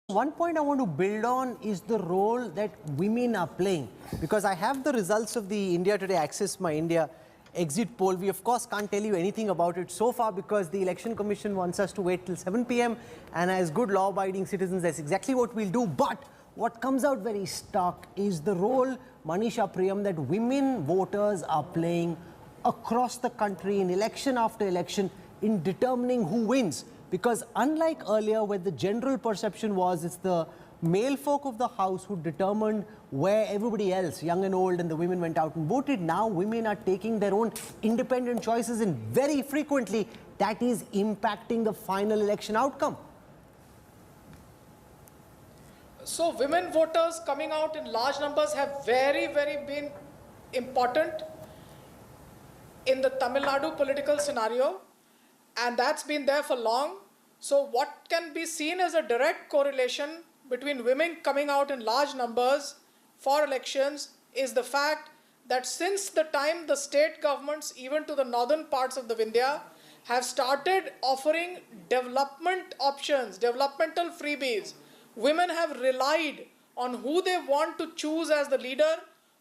One point I want to build on is the role that women are playing, because I have the results of the India Today Access My India exit poll. We of course can't tell you anything about it so far because the Election Commission wants us to wait till 7 p.m. and as good law-abiding citizens, that's exactly what we'll do. But what comes out very stark is the role, Manisha Priyam, that women voters are playing across the country in election after election in determining who wins. Because unlike earlier, where the general perception was it's the male folk of the house who determined where everybody else, young and old, and the women went out and voted, now women are taking their own independent choices, and very frequently that is impacting the final election outcome. So women voters coming out in large numbers have very been important in the Tamil Nadu political scenario, and that's been there for long. So what can be seen as a direct correlation between women coming out in large numbers for elections is the fact that since the time the state governments, even to the northern parts of the Vindhya, have started offering development options, developmental freebies, women have relied on who they want to choose as the leader,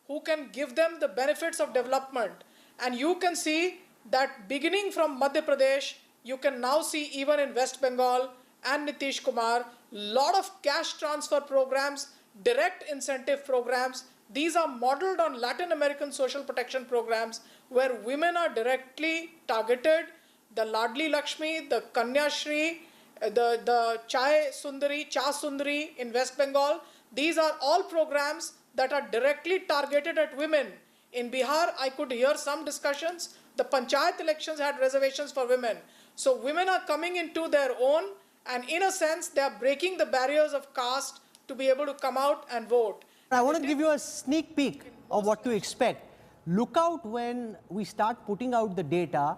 who can give them the benefits of development. And you can see that beginning from Madhya Pradesh, you can now see even in West Bengal and Nitish Kumar, lot of cash transfer programs, direct incentive programs. These are modeled on Latin American social protection programs where women are directly targeted. The Ladli Lakshmi, the Kanya Shri, the Cha Sundari in West Bengal. These are all programs that are directly targeted at women. In Bihar, I could hear some discussions. The Panchayat elections had reservations for women. So women are coming into their own, and in a sense, they are breaking the barriers of caste to be able to come out and vote. I want to give you a sneak peek of what to expect. Look out when we start putting out the data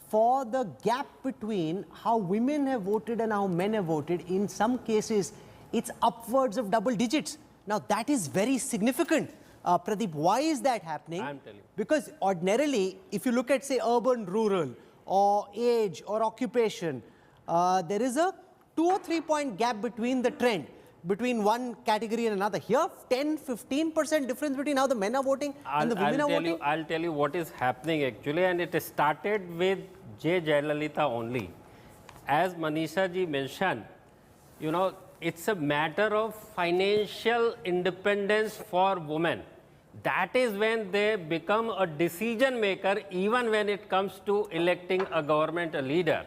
for the gap between how women have voted and how men have voted. In some cases, it's upwards of double digits. Now, that is very significant. Pradeep, why is that happening? I'm telling you. Because ordinarily, if you look at, say, urban, rural, or age, or occupation, there is a 2 or 3 point gap between the trend, between one category and another. Here, 10-15% difference between how the men are voting and the women are voting. I'll tell you what is happening actually, and it started with J. Jayalalitha only. As Manisha ji mentioned, you know, it's a matter of financial independence for women. That is when they become a decision maker, even when it comes to electing a government leader.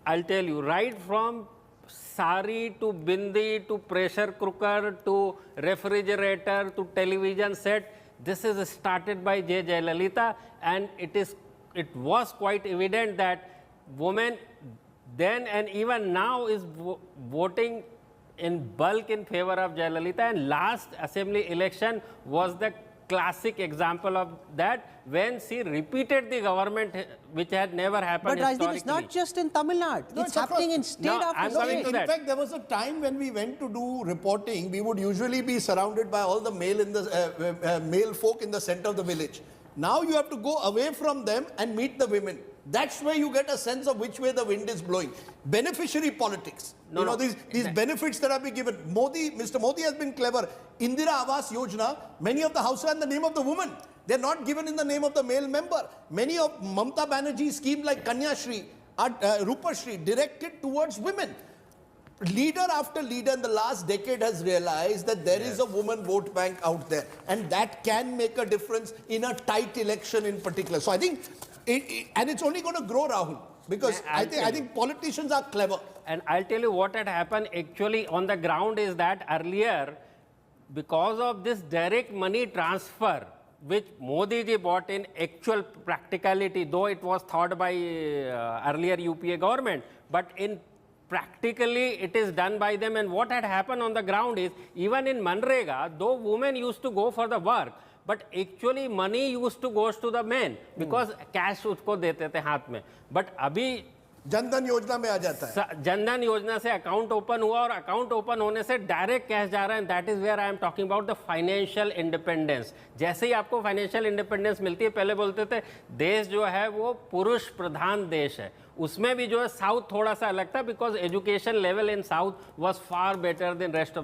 I'll tell you, right from sari to bindi to pressure cooker to refrigerator to television set, this is started by J. Jayalalitha, and it was quite evident that women then and even now is voting in bulk in favor of Jayalalitha, and last assembly election was the classic example of that when she repeated the government, which had never happened But historically. Rajdeep, it's not just in Tamil Nadu. No, it's it's happening in across. state No, after I'm state. coming to In that. fact, there was a time when we went to do reporting, we would usually be surrounded by all the male folk in the center of the village. Now you have to go away from them and meet the women. That's where you get a sense of which way the wind is blowing. Beneficiary politics. These benefits that have been given. Mr. Modi has been clever. Indira Awas Yojana, many of the houses are in the name of the woman. They're not given in the name of the male member. Many of Mamta Banerjee's schemes like Kanya Shri, Rupa Shri, directed towards women. Leader after leader in the last decade has realized that there is a woman vote bank out there, and that can make a difference in a tight election in particular. So I think, and it's only going to grow, Rahul, because I think politicians are clever. And I'll tell you what had happened actually on the ground is that earlier, because of this direct money transfer, which Modi ji brought in actual practicality, though it was thought by earlier UPA government, but in practically it is done by them. And what had happened on the ground is, even in Manrega, though women used to go for the work, but actually money used to go to the men because cash usko dete the haath mein. But abhi Jan Dhan योजना में आ जाता है। जनधन योजना से account open हुआ और account open होने से डायरेक्ट कैश जा रहा है, that is where I am talking about the financial independence. जैसे ही आपको फाइनेंशियल इंडिपेंडेंस मिलती है, पहले बोलते थे देश जो है वो पुरुष प्रधान देश है, उसमें भी जो है साउथ थोड़ा सा अलग था because education level in south was far better than rest of